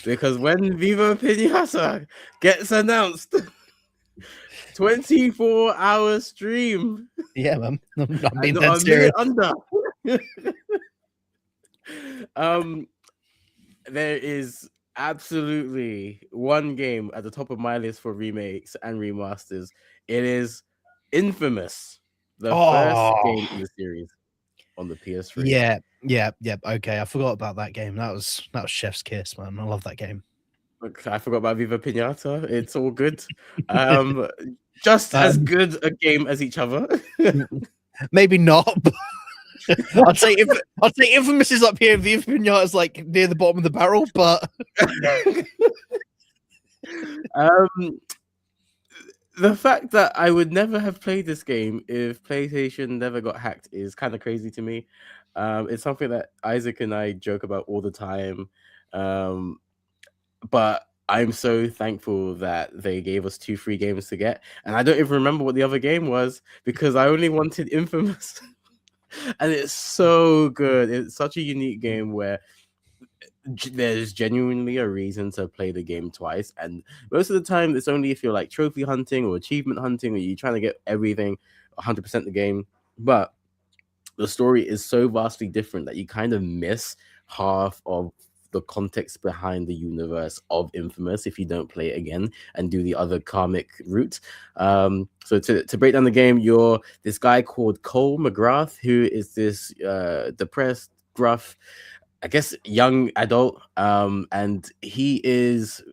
because when Viva Pinata gets announced, 24-hour stream. Yeah, man. I'm being dead serious. Under. There is absolutely one game at the top of my list for remakes and remasters. It is Infamous, the first Oh, game in the series on the PS3. yeah, yeah, yeah. Okay, I forgot about that game. That was Chef's Kiss, man. I love that game. Look, I forgot about Viva Pinata. It's all good. Um, just as good a game as each other. Maybe not. But I'd say Infamous is up here. Viva Pinata is like near the bottom of the barrel, but um, the fact that I would never have played this game if PlayStation never got hacked is kind of crazy to me. It's something that Isaac and I joke about all the time. But I'm so thankful that they gave us 2 free games to get. And I don't even remember what the other game was because I only wanted Infamous. And it's so good. It's such a unique game where there's genuinely a reason to play the game twice, and most of the time it's only if you're like trophy hunting or achievement hunting or you're trying to get everything 100% the game. But the story is so vastly different that you kind of miss half of the context behind the universe of Infamous if you don't play it again and do the other karmic route. So to break down the game, you're this guy called Cole McGrath, who is this depressed, gruff, I guess young adult, and he's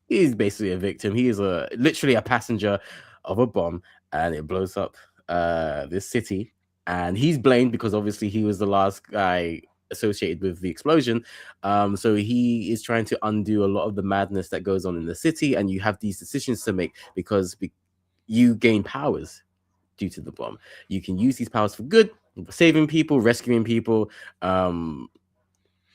basically a victim. He is literally a passenger of a bomb, and it blows up this city. And he's blamed because obviously he was the last guy associated with the explosion. So he is trying to undo a lot of the madness that goes on in the city, and you have these decisions to make because you gain powers due to the bomb. You can use these powers for good, saving people, rescuing people,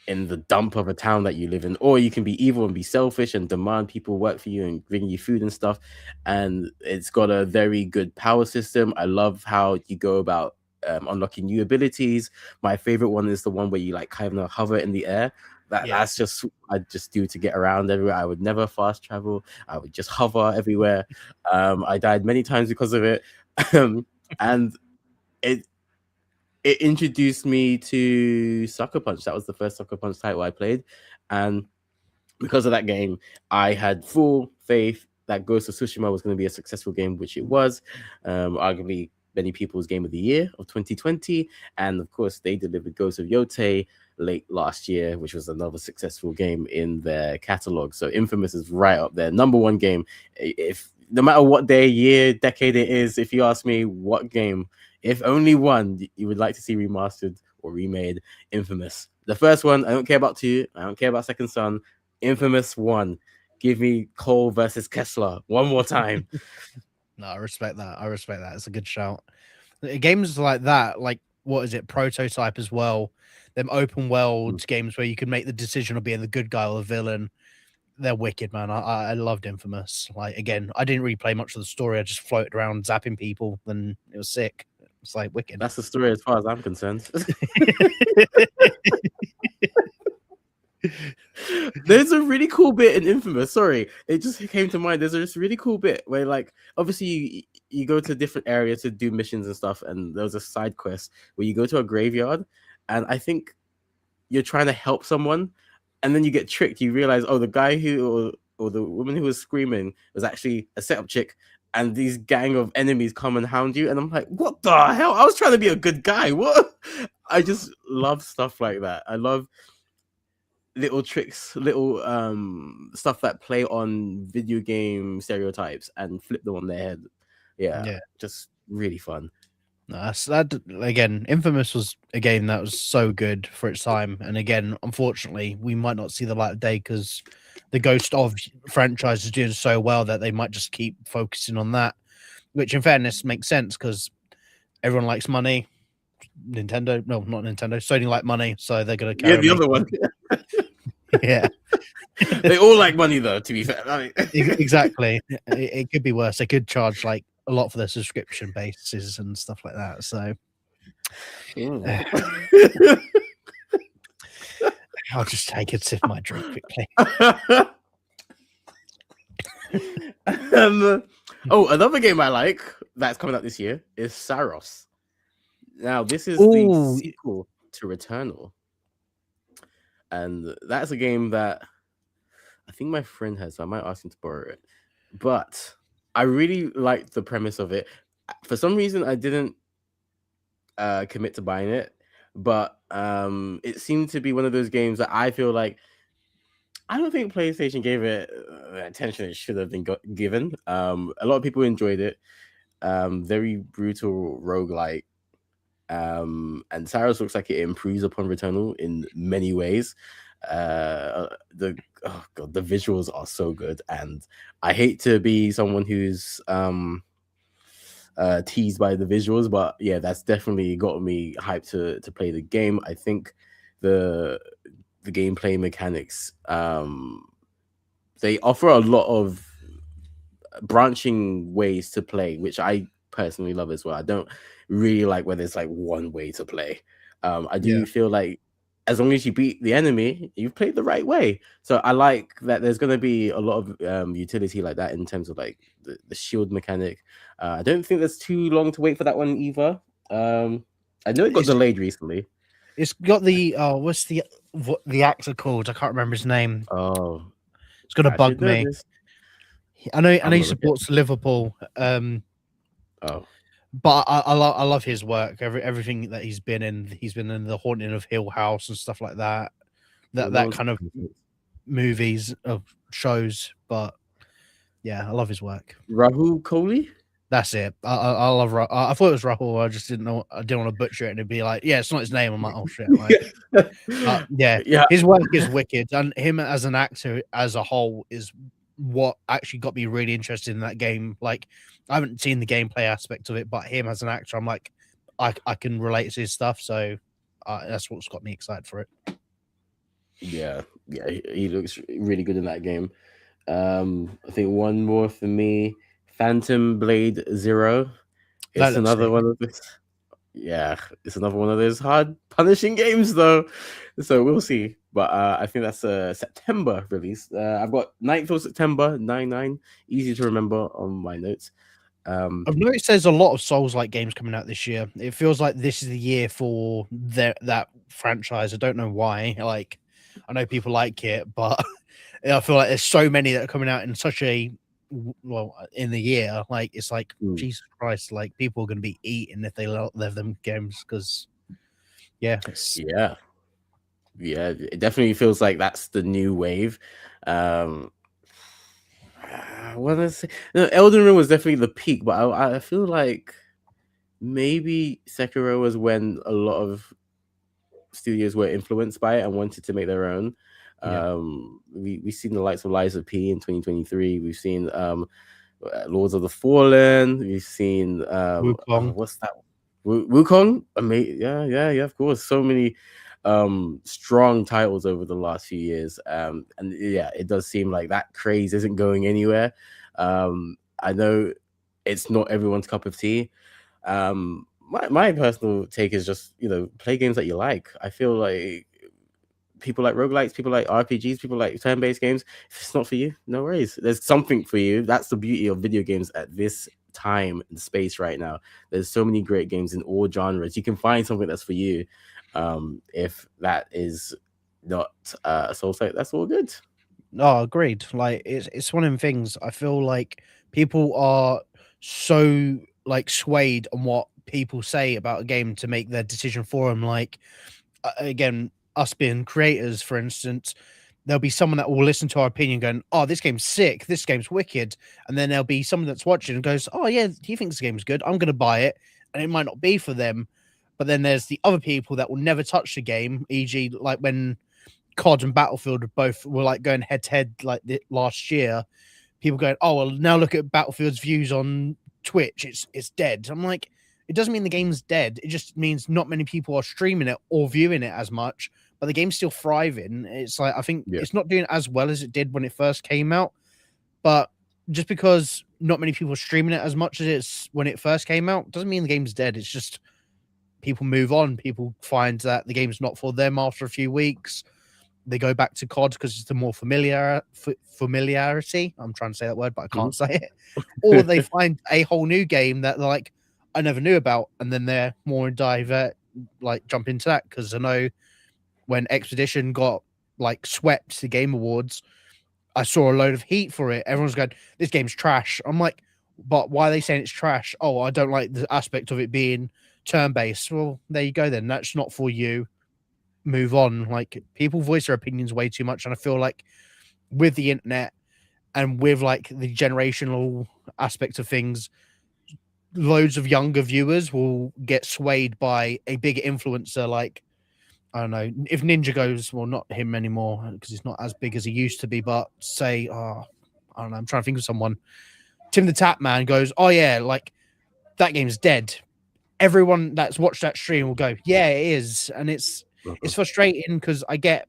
in the dump of a town that you live in, or you can be evil and be selfish and demand people work for you and bring you food and stuff. And it's got a very good power system. I love how you go about unlocking new abilities. My favorite one is the one where you like kind of hover in the air. That's just I just do to get around everywhere. I would never fast travel. I would just hover everywhere. I died many times because of it. And it introduced me to Sucker Punch. That was the first Sucker Punch title I played. And because of that game, I had full faith that Ghost of Tsushima was going to be a successful game, which it was. Arguably many people's game of the year of 2020. And of course, they delivered Ghost of Yotei late last year, which was another successful game in their catalog. So Infamous is right up there. Number one game. If no matter what day, year, decade it is, if you ask me what game, if only one you would like to see remastered or remade, Infamous. The first one, I don't care about 2. I don't care about Second Son. Infamous 1. Give me Cole versus Kessler one more time. No, I respect that. It's a good shout. Games like that, like what is it, Prototype as well. Them open world games where you can make the decision of being the good guy or the villain. They're wicked, man. I loved Infamous. Like again, I didn't really play much of the story. I just floated around zapping people, and it was sick. It's like wicked. That's the story as far as I'm concerned. There's a really cool bit in Infamous. Sorry, it just came to mind. There's this really cool bit where, like, obviously you go to different areas to do missions and stuff, and there was a side quest where you go to a graveyard, and I think you're trying to help someone, and then you get tricked. You realize, oh, the guy who or the woman who was screaming was actually a setup chick, and these gang of enemies come and hound you. And I'm like, what the hell? I was trying to be a good guy. What? I just love stuff like that. I love little tricks, little stuff that play on video game stereotypes and flip them on their head. Yeah. Just really fun. That again, Infamous was a game that was so good for its time, and again, unfortunately, we might not see the light of day because the Ghost of franchise is doing so well that they might just keep focusing on that, which, in fairness, makes sense because everyone likes money. Nintendo, no, not Nintendo. Sony like money, so they're gonna carry the other one. Yeah, they all like money, though. To be fair, I mean... exactly. It could be worse. They could charge like a lot for their subscription bases and stuff like that. So I'll just take a sip of my drink quickly. Another game I like that's coming out this year is Saros. Now, this is the sequel to Returnal. And that's a game that I think my friend has, so I might ask him to borrow it. But I really liked the premise of it. For some reason, I didn't commit to buying it, but it seemed to be one of those games that I feel like I don't think PlayStation gave it the attention it should have been given. A lot of people enjoyed it. Very brutal roguelike. And Cyrus looks like it improves upon Returnal in many ways. The oh god, the visuals are so good, and I hate to be someone who's teased by the visuals, but yeah, that's definitely got me hyped to play the game. I think the gameplay mechanics, they offer a lot of branching ways to play, which I personally love as well. I don't really like when there's like one way to play. I do feel like as long as you beat the enemy, you've played the right way. So I like that there's going to be a lot of utility like that in terms of like the shield mechanic. I don't think there's too long to wait for that one either. I know it got delayed recently. It's got the what's the actor called? I can't remember his name. Oh, it's gonna bug me. I know he supports Liverpool. Oh, but I love his work. Everything that he's been in. He's been in The Haunting of Hill House and stuff like that. That kind of movies of shows. But yeah, I love his work. Rahul Kohli. That's it. I love. I thought it was Rahul. I just didn't know. I didn't want to butcher it and it'd be like, yeah, it's not his name. I'm like, oh shit. Like, yeah. His work is wicked, and him as an actor as a whole is what actually got me really interested in that game. Like, I haven't seen the gameplay aspect of it, but him as an actor, I'm like, I can relate to his stuff. So that's what's got me excited for it. Yeah, he looks really good in that game. I think one more for me. Phantom Blade Zero. It's another one of this. Yeah, it's another one of those hard punishing games though. So we'll see. But I think that's a September release. I've got 9th of September, 9/9. Easy to remember on my notes. I've noticed there's a lot of Souls-like games coming out this year. It feels like this is the year for that franchise. I don't know why. Like, I know people like it, but I feel like there's so many that are coming out in such a in the year. Like, it's like Jesus Christ. Like, people are going to be eating if they love them games because, yeah, it definitely feels like that's the new wave. What I say? No, Elden Ring was definitely the peak, but I feel like maybe Sekiro was when a lot of studios were influenced by it and wanted to make their own. We've seen the likes of Lies of P in 2023. We've seen Lords of the Fallen. We've seen Wukong. What's that? Wukong. Yeah, of course. So many strong titles over the last few years. And yeah, it does seem like that craze isn't going anywhere. I know it's not everyone's cup of tea. My personal take is just, play games that you like. I feel like people like roguelikes, people like RPGs, people like turn-based games. If it's not for you, no worries. There's something for you. That's the beauty of video games at this time and space right now. There's so many great games in all genres. You can find something that's for you. If that is not Soulsite, that's all good. No, agreed. Like, it's one of them things. I feel like people are so like swayed on what people say about a game to make their decision for them. Like, again, us being creators, for instance, there'll be someone that will listen to our opinion going, oh, this game's sick, this game's wicked. And then there'll be someone that's watching and goes, oh yeah, he thinks the game's good, I'm going to buy it. And it might not be for them. But then there's the other people that will never touch the game, e.g. like when COD and Battlefield both were like going head to head like last year, people going, oh, well, now look at Battlefield's views on Twitch, it's dead. I'm like, it doesn't mean the game's dead. It just means not many people are streaming it or viewing it as much, but the game's still thriving. It's like, I think it's not doing as well as it did when it first came out, but just because not many people are streaming it as much as it's when it first came out doesn't mean the game's dead. It's just people move on. People find that the game's not for them after a few weeks. They go back to COD because it's the more familiarity. I'm trying to say that word, but I can't say it. Or they find a whole new game that they're like, I never knew about, and then they're more jump into that. Because I know when Expedition got like swept the Game Awards, I saw a load of heat for it. Everyone's going, this game's trash. I'm like, but why are they saying it's trash? Oh, I don't like the aspect of it being turn-based. Well, there you go then. That's not for you. Move on. Like, people voice their opinions way too much, and I feel like with the internet and with like the generational aspect of things, loads of younger viewers will get swayed by a big influencer like, I don't know, if Ninja goes, well, not him anymore because he's not as big as he used to be, but say, I don't know, I'm trying to think of someone. Tim the Tap Man goes, oh yeah, like that game's dead. Everyone that's watched that stream will go, yeah, it is. And it's frustrating because I get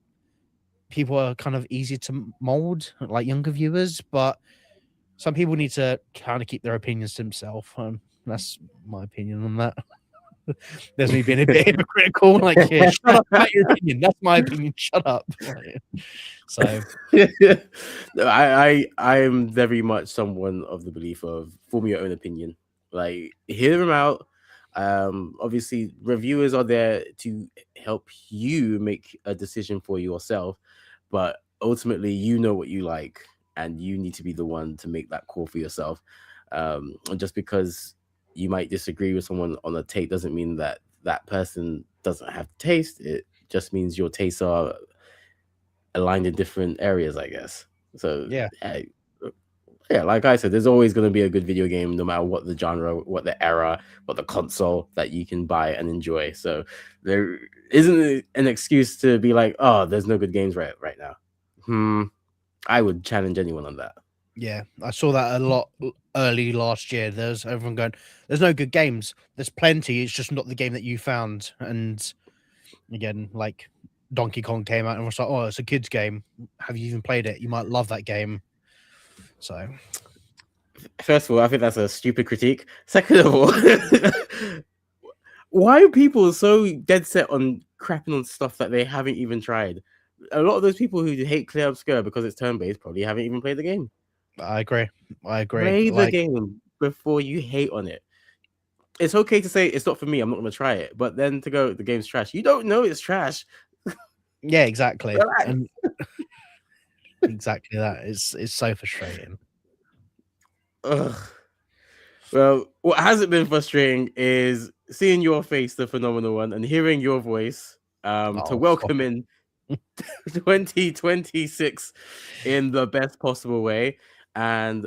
people are kind of easy to mold, like younger viewers, but some people need to kind of keep their opinions to themselves. That's my opinion on that. There's me being a bit hypocritical, like, yeah, shut up about your opinion. That's my opinion. Shut up. So, No, I am very much someone of the belief of form your own opinion. Like, hear them out. Obviously, reviewers are there to help you make a decision for yourself, but ultimately, you know what you like, and you need to be the one to make that call for yourself. Just because you might disagree with someone on a take doesn't mean that that person doesn't have taste. It just means your tastes are aligned in different areas, I guess. So yeah, like I said, there's always going to be a good video game, no matter what the genre, what the era, what the console that you can buy and enjoy. So there isn't an excuse to be like, oh, there's no good games right now. I would challenge anyone on that. Yeah, I saw that a lot early last year. There's everyone going, there's no good games. There's plenty. It's just not the game that you found. And again, like Donkey Kong came out and was like, oh, it's a kid's game. Have you even played it? You might love that game. So, first of all, I think that's a stupid critique. Second of all, why are people so dead set on crapping on stuff that they haven't even tried? A lot of those people who hate Clear Obscure because it's turn-based probably haven't even played the game. I agree. Play the game before you hate on it. It's okay to say it's not for me, I'm not going to try it. But then to go, the game's trash. You don't know it's trash. Yeah, exactly. And exactly that. It's so frustrating. Ugh. Well, what hasn't been frustrating is seeing your face, the phenomenal one, and hearing your voice to welcome in 2026 in the best possible way. And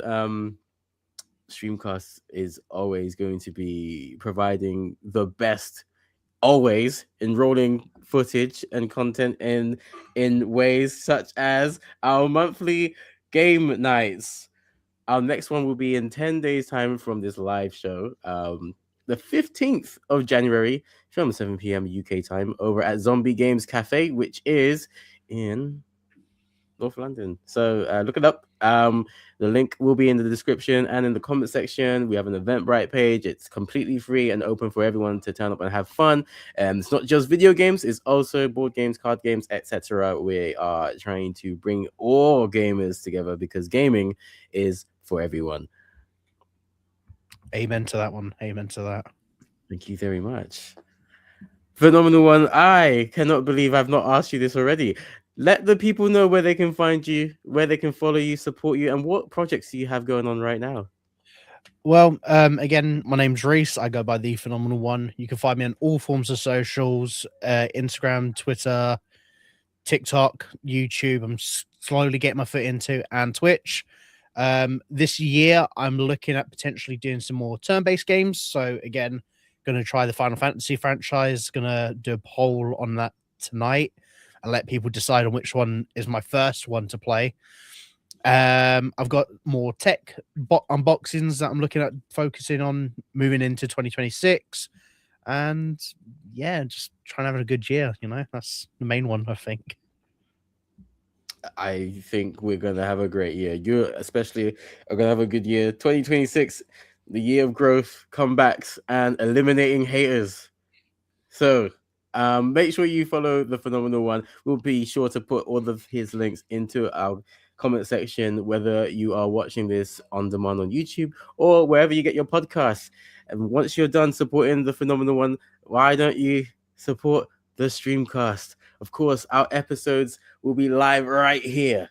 Streamcast is always going to be providing the best, always enrolling footage and content in ways such as our monthly game nights. Our next one will be in 10 days' time from this live show. The 15th of January from 7 p.m. UK time over at Zombie Games Cafe, which is in North London. So look it up. The link will be in the description and in the comment section. We have an Eventbrite page. It's completely free and open for everyone to turn up and have fun. It's not just video games, it's also board games, card games, etc. We are trying to bring all gamers together because gaming is for everyone. Amen to that one. Amen to that. Thank you very much. Phenomenal one. I cannot believe I've not asked you this already. Let the people know where they can find you, where they can follow you, support you, and what projects do you have going on right now? Well, again, my name's Rhys. I go by the Phenomenal One. You can find me on all forms of socials, Instagram, Twitter, TikTok, YouTube. I'm slowly getting my foot into, and Twitch. This year, I'm looking at potentially doing some more turn-based games. So again, going to try the Final Fantasy franchise. Going to do a poll on that tonight and let people decide on which one is my first one to play. I've got more tech unboxings that I'm looking at focusing on moving into 2026. And yeah, just trying to have a good year, you know, that's the main one, I think. I think we're going to have a great year. You especially are going to have a good year. 2026, the year of growth, comebacks, and eliminating haters. So make sure you follow the Phenomenal One. We'll be sure to put all of his links into our comment section, whether you are watching this on demand on YouTube or wherever you get your podcasts. And once you're done supporting the Phenomenal One, why don't you support the Streamcast? Of course, our episodes will be live right here.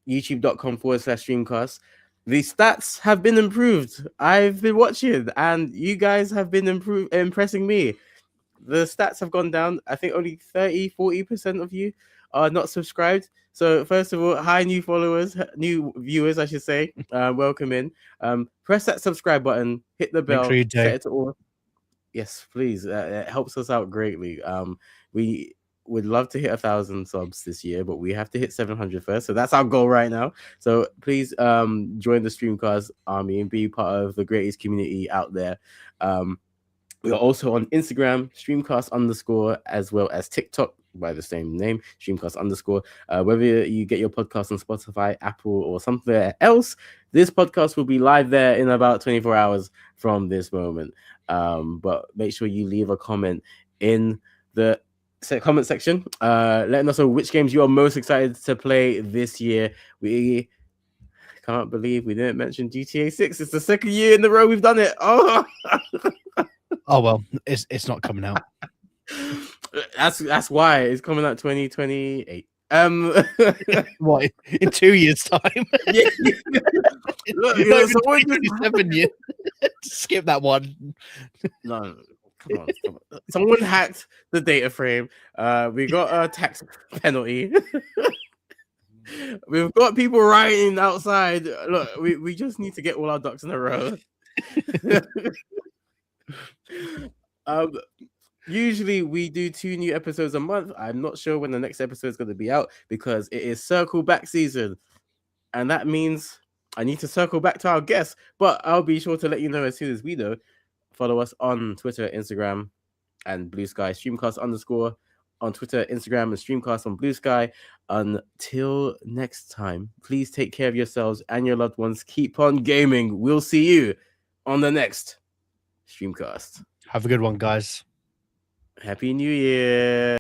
youtube.com/streamcast. The stats have been improved. I've been watching, and you guys have been impressing me. The stats have gone down. I think only 30-40% of you are not subscribed. So first of all, hi new followers, new viewers, I should say. Welcome in. Press that subscribe button, hit the bell, sure you do. set it to all. Yes, please. It helps us out greatly. We would love to hit 1,000 subs this year, but we have to hit 700 first. So that's our goal right now. So please join the Streamcast army and be part of the greatest community out there. We are also on Instagram, Streamcast_, as well as TikTok by the same name, Streamcast_. Whether you get your podcast on Spotify, Apple, or somewhere else, this podcast will be live there in about 24 hours from this moment. But make sure you leave a comment in the comment section, letting us know which games you are most excited to play this year. We can't believe we didn't mention GTA 6. It's the second year in a row we've done it. Oh. Oh well, it's not coming out. That's why it's coming out 2028. What, in 2 years' time? Yeah. Look, you know, someone 27 years. Skip that one. No, come on. Someone hacked the data frame. We got a tax penalty. We've got people rioting outside. Look, we just need to get all our ducks in a row. Usually we do 2 new episodes a month. I'm not sure when the next episode is going to be out because it is circle back season, and that means I need to circle back to our guests. But I'll be sure to let you know as soon as we know. Follow us on Twitter, Instagram, and Blue Sky. Streamcast_ on Twitter, Instagram, and Streamcast on Blue Sky. Until next time, please take care of yourselves and your loved ones. Keep on gaming. We'll see you on the next Streamcast. Have a good one, guys. Happy New Year.